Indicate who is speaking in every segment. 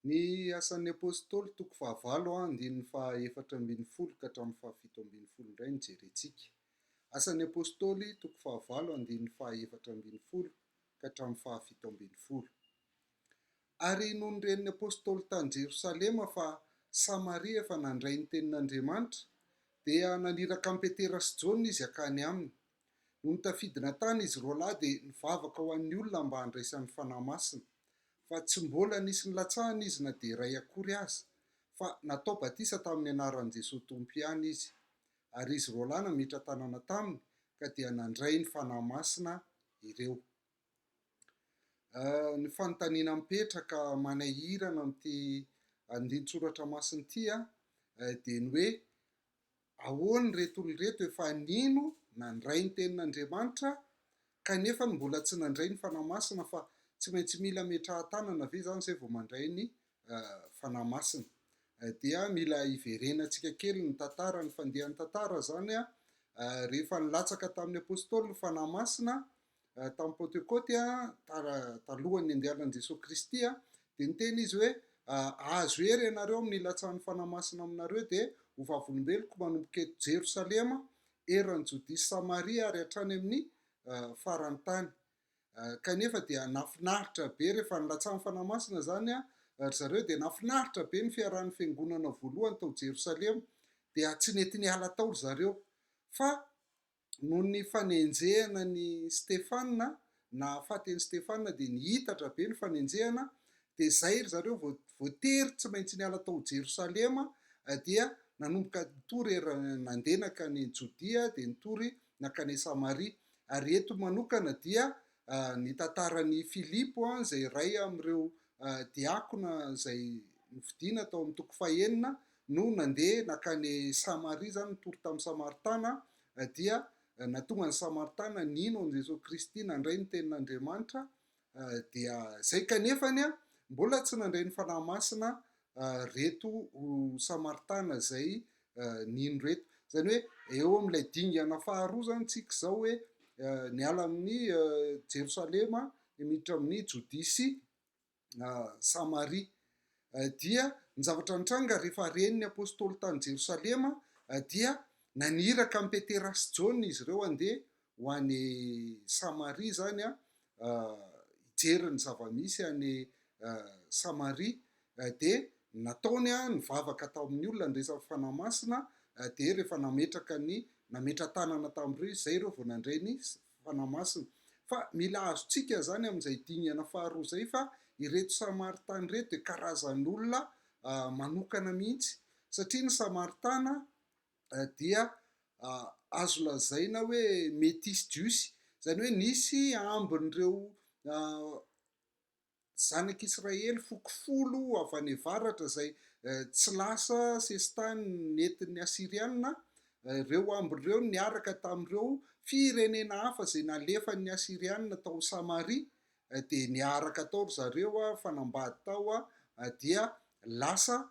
Speaker 1: Ny asan'ny apôstôly toko fahavalo andininy faha-efatra ambin'ny folo ka hatramin'ny fahafito ambin'ny folo indray ny jerentsika. Asan'ny apôstôly toko fahavalo andininy faha-efatra ambin'ny folo ka hatramin'ny fahafito ambin'ny folo. Ary noho ny renin'ny apôstôly tany Jerosalema fa Samaria efa nandray ny tenin'Andriamanitra, dia naniraka amin'ny Petera sy Jaona izy akany aminy. No nitafidina tany izy roalahy dia nivavaka ho an'ny olona mba handraisan'ny fanahy masina. Fa tsy mbola nisy nilatsahana izy na dia iray akory aza, fa natao batisa tamin'ny anaran'i Jesosy Tompo ihany izy. Ary izy roalahy nametra-tanana taminy ka dia nandray ny fanahy masina ireo. Ny fanontaniana mipetraka manahirana amin'ity andin-tsoratra masina ity dia ny hoe ahoany reto olona reto efa nino nandray ny tenin'Andriamanitra kanefa mbola tsy nandray ny fanahy masina, fa tsy maintsy mila metrahan-tanana ve zany izay vao mandray ny fanahy masina. Dia mila hiverenantsika kely ny tantara, ny fandehan'ny tantara zany rehefa nilatsaka tamin'ny apôstôly ny fanahy masina tamin'ny Pentekoty talohany andehanan'i Jesosy Kristy dia niteny izy hoe azo ery ianareo amin'ny ilatsahan'ny fanahy masina aminareo dia ho vavolombeloko manomboka eto Jerosalema, eran'ny Jodia sy Samaria ary hatrany amin'ny farany tany. Kanefa dia nafinaritra be rehefa nilatsahan'ny fanahy masina zany ry zareo, dia nafinaritra be ny fiarahan'ny fiangonana voalohany tao Jerosalema, dia tsy nety niala tao ry zareo. Fa noho ny fanenjehana ny Stefana, na faten'i Stefana, dia nihitatra be ny fanenjehana, dia zay ry zareo voatery tsy maintsy niala tao Jerosalema, dia nanomboka nitory nandeha nakany Jodia dia nitory nakany Samaria. Ary eto manokana dia ny tantaran'ny Filipo izay iray amin'ireo diakona izay novidiana tao amin'ny toko fahaenina no nandeha nakany Samaria zany, nitory tamin'ny Samaritana, dia natonga ny Samaritana nino amin'i Jesosy Kristy, nandray ny tenin'Andriamanitra. Dia zay kanefany mbola tsy nandray ny fanahy masina reto Samaritana izay nino reto. Zany hoe eo amin'ilay dingana faharoa zany tsika izao hoe niala amin'ny Jerosalema miditra amin'ny Jodia sy Samaria. Dia ny zavatra nitranga rehefa reny ny apôstôly tany Jerosalema dia naniraka amin'ny Petera sy Jaona izy ireo handeha ho any Samaria zany hijery ny zavamisy any Samaria. Dia nataony nivavaka tao amin'ny olona nyresan'ny fanahy masina, dia rehefa nametra-tanana tamin'ireo izay ireo vao nandray ny fanahy masina. Fa mila azontsika zany amin'izay dingana faharoa izay fa ireto Samaritana reto dia karazan'olona manokana mihitsy, satria ny Samaritana dia azo lazaina hoe métis jiosy, zany hoe nisy ambin'ireo zanak'Israely fokofolo avy any avaratra izay tsy lasa sesitany nentin'ny Asiriana. Ireo ambin'ireo niaraka tamin'ireo firenena hafa izay nalefan'ny Asiriana tao Samaria, dia niaraka tao ry zareo fanambady tao dia lasa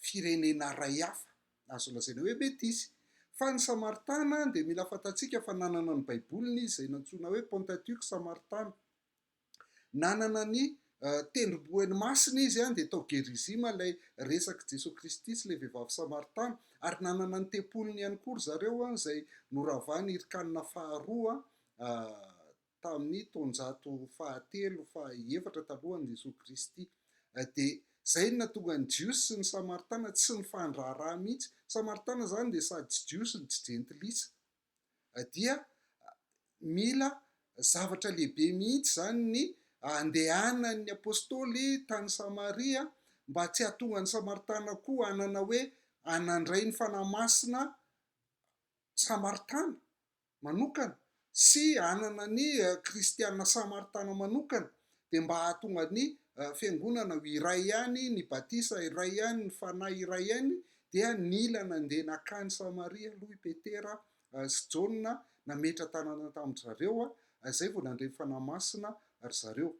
Speaker 1: firenena ray hafa, azo lazaina hoe métis. Fa ny Samaritana dia mila fantatsika fa nanana ny baibolina izy izay nantsoina hoe Pentateuque Samaritana. Nanana ny tendrombohiny masina izy dia tao Gerizima ilay resaka Jesosy Kristy sy ilay vehivavy Samaritana, ary nanana ny tempoliny ihany koa ry zareo izay noravany irikanina faharoa tamin'ny taonjato fahatelo fahaefatra talohan'i Jesosy Kristy. Dia zay no nahatonga ny jiosy sy ny Samaritana tsy nifandraraha mihitsy. Samaritana zany dia sady tsy jiosy no tsy jentilisa. Dia mila zavatra lehibe mihitsy zany ny andehanan'ny apôstôly tany Samaria mba tsy hahatonga ny Samaritana koa hanana hoe hanandray ny fanahy masina Samaritana manokana sy hanana ny kristiana Samaritana manokana, dia mba hahatonga ny fiangonana ho iray ihany, ny batisa iray ihany, ny fanahy iray ihany, dia nila nandeha nakany Samaria aloha i Petera sy Jaona nametra-tanana tamin'ny zareo, izay vao nandray ny fanahy masina ry zareo.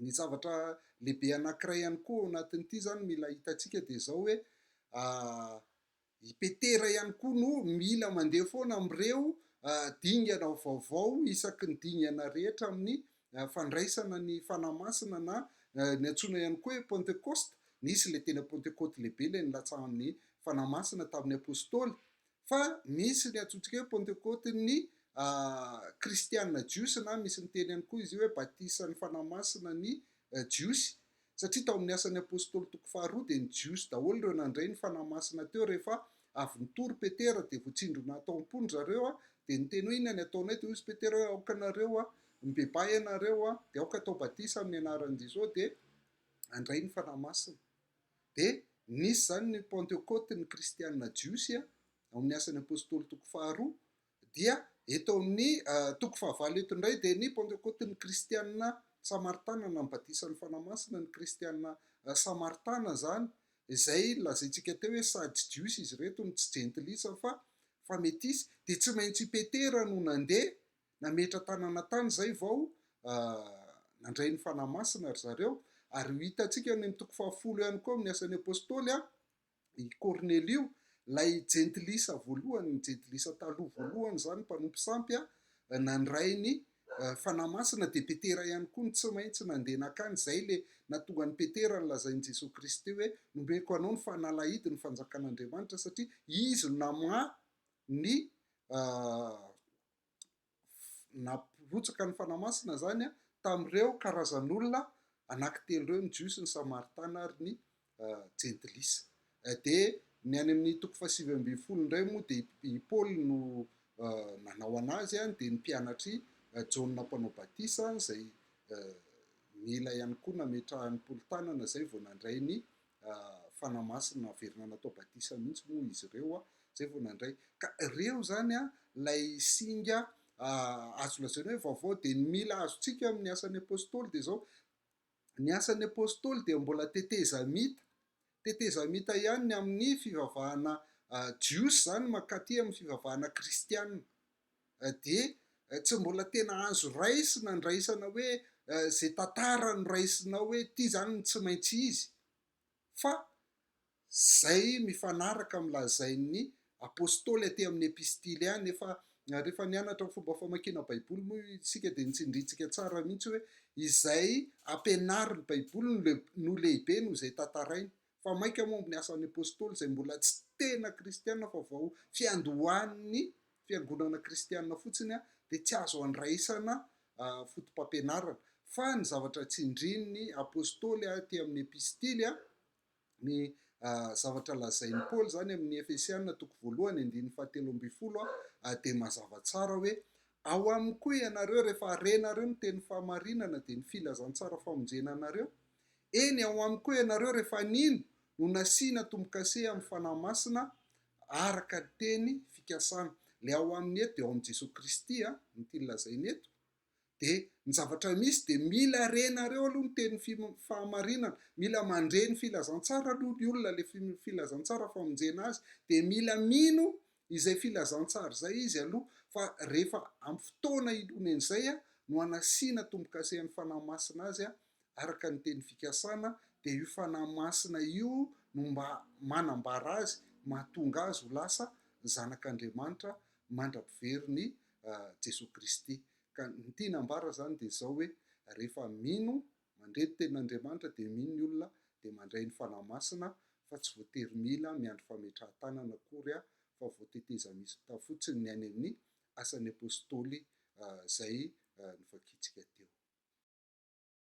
Speaker 1: Ny zavatra lehibe anankiray ihany koa anatin'ity zany mila hitantsika dia izao hoe i Petera ihany koa no mila mandeha foana amin'ireo dingana vaovao isaky ny dingana rehetra amin'ny fandraisana ny fanahy masina na ny antsoina ihany koa hoe pentecoste, nisy le tena pentecote lehibe le nilatsahan'ny fanahy masina tamin'ny apôstôly, fa misy le antsointsika hoe pentecote ny kristianina jiosy, na misy ny teny ihany koa izy io hoe batisan'ny fanahy masina ny jiosy, satria tao amin'ny asan'ny apôstôly toko faharoa dia ny jiosy daholo ireo nandray ny fanahy masina teo rehefa avy nitory Petera dia voatsindrona tao am-pony zareo dia niteny hoe inona ny ataonay, dia hozy Petera hoe aoka anareo mibebay ianareo dia aoka atao batisa amin'ny anaran'i Jesosy dia andray ny fanahy masina. Dia nisy zany ny pentecote ny kristianina jiosy ao amin'ny asan'ny apôstôly toko faharoa, dia eto amin'ny toko fahavalo eto indray dia ny pentecote ny kristianina samaritana nambatisan'ny fanahy masina ny kristianina samaritana zany, izay lazaintsika teo hoe sady jiosy izy reto ny tsy jentilisa fa metisy, dia tsy maintsy Petera no nandeha nametra tanana tany zay vao nandray ny fanahy masina ry zareo. Ary hitantsika ny toko fahafolo ihany koa amin'ny asan'ny apôstôly i Cornelio, lay jentilisa voalohany, ny jentilisa taloha voalohany zany mpanompo sampy nandray ny fanahy masina, dia Petera ihany koa ny tsy maintsy nandeha nakany, zay le natonga ny Petera ny lazain'i Jesosy Kristy hoe nomeko anao ny fanalahidy ny fanjakan'Andriamanitra, satria izy nama ny narotsaka ny fanahy masina zany tamin'ireo karazan'olona anankitelo ireo, ny jiosy, ny samaritana ary ny jentilisa. Dia ny any amin'ny toko fahasivy ambin'ny folo indray moa dia i Paoly no nanao anazy dia ny mpianatry Jaona mpanao batisa izay mila ihany koa nametrahany polon-tanana zay vao nandray ny fanahy masina, naverina natao batisa mihitsy moa izy ireo zay vao nandray. Ka ireo zany lay singa azo lazaina hoe vaovao dia ny mila azontsika amin'ny asan'ny apôstôly dia zao: ny asan'ny apôstôly dia mbola tetezamita ihany ny amin'ny fivavahana jiosy zany mankaty amin'ny fivavahana kristianina, dia tsy mbola tena azo raisina ny raisana hoe zay tantara no raisina hoe ty zany ny tsy maintsy izy, fa zay mifanaraka milazain'ny apôstôly aty amin'ny epistily any. Efa rehefa nianatra ny fomba famakiana baiboly moa isika dia nitsindrintsika tsara mihitsy hoe izay ampianarin'ny baiboly no lehibe no izay tantarainy, fa maika momba ny asan'ny apôstôly izay mbola tsy tena kristianina fa vao fiandohan'ny fiangonana kristianina fotsiny dia tsy azo andraisana fotom-pampianarana. Fa ny zavatra tsindrin'ny apôstôly aty amin'ny epistily ny zavatra lazain'ny Paoly zany amin'ny Efesianina toko voalohany andininy fahatelo ambin'ny folo dia mazava tsara hoe ao aminy koa ianareo rehefa harenareo ny teny fahamarinana dia ny filazantsara famonjena anareo, eny ao aminy koa ianareo rehefa nino no nasiana tombokase amin'ny fanahy masina araka ny teny fikasana. Le ao amin'ny eto dia ao amin'ny Jesosy Kristy ny tiany lazainy eto, dia ny zavatra misy dia mila renareo aloha ny teny fahamarinana, mila mandre ny filazantsara aloha ny olona le filazantsara famonjena azy, dia mila mino izay filazantsara zay izy aloha, fa rehefa amin'ny fotoana ilonan'izay no anasiana tombokase amin'ny fanahy masina azy araka ny teny fikasana, dia io fanahy masina io no mba manambara azy, mahatonga azy ho lasa zanak'Andriamanitra mandra-piveriny Jesosy Kristy. Ka ny tiana ambara zany dia zao hoe rehefa mino mandre ny tenin'Andriamanitra dia mino ny olona dia mandray ny fanahy masina, fa tsy voatery mila miandry fametrahan-tanana akory fa voatetezamita fotsiny ny any amin'ny asan'ny apôstôly zay novakitsika